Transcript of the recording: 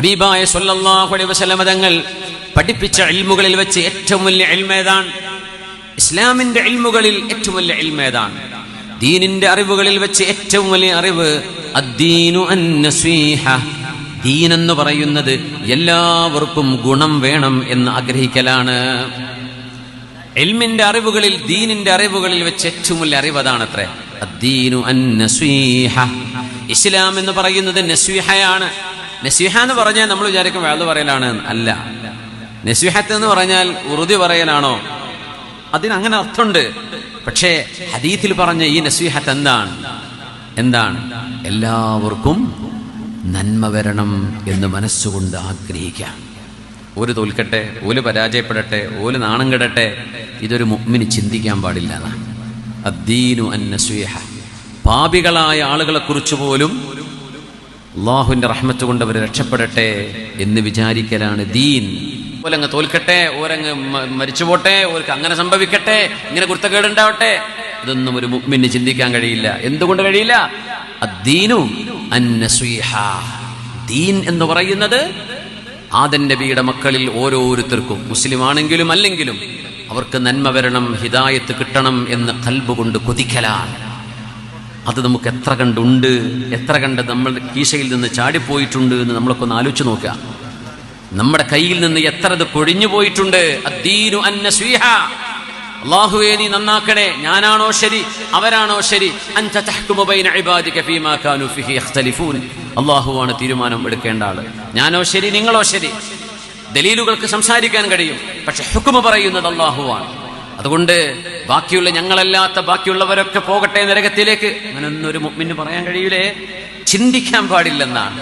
ഹബീബായ സ്വല്ലല്ലാഹു അലൈഹി വസല്ലം തങ്ങൾ പഠിപ്പിച്ച ഇൽമുകളിൽ വെച്ച് ഏറ്റവും വലിയ ഇൽമ് ഏതാണ്? ഇസ്ലാമിന്റെ ഇൽമുകളിൽ ഏറ്റവും വലിയ ഇൽമ് ഏതാണ്? ദീനിന്റെ അറിവുകളിൽ വെച്ച് ഏറ്റവും വലിയ അറിവ് അദ്ദീനു അന്നസീഹ. ദീൻ എന്ന് പറയുന്നത് എല്ലാവർക്കും ഗുണം വേണം എന്ന് ആഗ്രഹിക്കലാണ്. ഇൽമിന്റെ അറിവുകളിൽ, ദീനിന്റെ അറിവുകളിൽ വെച്ച് ഏറ്റവും വലിയ അറിവ് അതാണത്രേ, അദ്ദീനു അന്നസീഹ. ഇസ്ലാം എന്ന് പറയുന്നത് നസ്വീഹയാണ്. നസ്വീഹ എന്ന് പറഞ്ഞാൽ നമ്മൾ വിചാരിക്കും വേള് പറയലാണ്, അല്ല. നസ്വീഹത്ത് എന്ന് പറഞ്ഞാൽ ഉറുദി പറയലാണോ? അതിനങ്ങനെ അർത്ഥമുണ്ട്. പക്ഷേ ഹദീത്തിൽ പറഞ്ഞ ഈ നസ്വീഹത്ത് എന്താണ്? എല്ലാവർക്കും നന്മ വരണം എന്ന് മനസ്സുകൊണ്ട് ആഗ്രഹിക്കാം. ഓല് തോൽക്കട്ടെ, ഓല് പരാജയപ്പെടട്ടെ, ഓല് നാണം കെടട്ടെ, ഇതൊരു മുഅ്മിന് ചിന്തിക്കാൻ പാടില്ല. അദ്ദീനു അന്നസീഹ. പാപികളായ ആളുകളെ കുറിച്ച് പോലും അല്ലാഹുവിന്റെ റഹ്മത്ത് കൊണ്ട് അവർ രക്ഷപ്പെടട്ടെ എന്ന് വിചാരിക്കലാണ് ദീൻ. ഓലങ്ങ് തോൽക്കട്ടെ, ഓരങ്ങ് മരിച്ചു പോട്ടെ, ഓർക്ക് അങ്ങനെ സംഭവിക്കട്ടെ, ഇങ്ങനെ കുരുത്തക്കേടുണ്ടാവട്ടെ, ഇതൊന്നും ഒരു മുഅ്മിന് ചിന്തിക്കാൻ കഴിയില്ല. എന്തുകൊണ്ട് കഴിയില്ല? അദ്ദീനു അന്നസീഹ. ദീൻ എന്ന് പറയുന്നത് ആദം നബിയുടെ മക്കളിൽ ഓരോരുത്തർക്കും, മുസ്ലിം ആണെങ്കിലും അല്ലെങ്കിലും, അവർക്ക് നന്മ വരണം, ഹിദായത്ത് കിട്ടണം എന്ന് ഖൽബ് കൊണ്ട് കൊതിക്കലാണ്. അത് നമുക്ക് എത്ര കണ്ടുണ്ട്, എത്ര കണ്ട് നമ്മളുടെ കീശയിൽ നിന്ന് ചാടിപ്പോയിട്ടുണ്ട് എന്ന് നമ്മളൊക്കെ ഒന്ന് ആലോചിച്ച് നോക്കുക. നമ്മുടെ കയ്യിൽ നിന്ന് എത്ര ഇത് കൊഴിഞ്ഞു പോയിട്ടുണ്ട്. അദ്ദീനു അന്നസീഹ. അല്ലാഹുവേ നീ നന്നാക്കണേ, ഞാനാണോ ശരി, അവരാണോ ശരി? അൻത തഹ്കുമു ബൈന ഇബാദിക ഫീമാ കാനൂ ഫീഹി യഖ്തലിഫൂൻ. അല്ലാഹുവാണ് തീരുമാനം എടുക്കേണ്ട ആള്. ഞാനോ ശരി, നിങ്ങളോ ശരി. ദലീലുകൾക്ക് സംസാരിക്കാൻ കഴിയും, പക്ഷെ ഹുക്മ പറയുന്നത് അല്ലാഹുവാണ്. അതുകൊണ്ട് ബാക്കിയുള്ള ഞങ്ങളല്ലാത്ത ബാക്കിയുള്ളവരൊക്കെ പോകട്ടെ നരകത്തിലേക്ക്, അങ്ങനൊന്നും ഒരു മുഅ്മിന് പറയാൻ കഴിയൂലേ, ചിന്തിക്കാൻ പാടില്ലെന്നാണ്.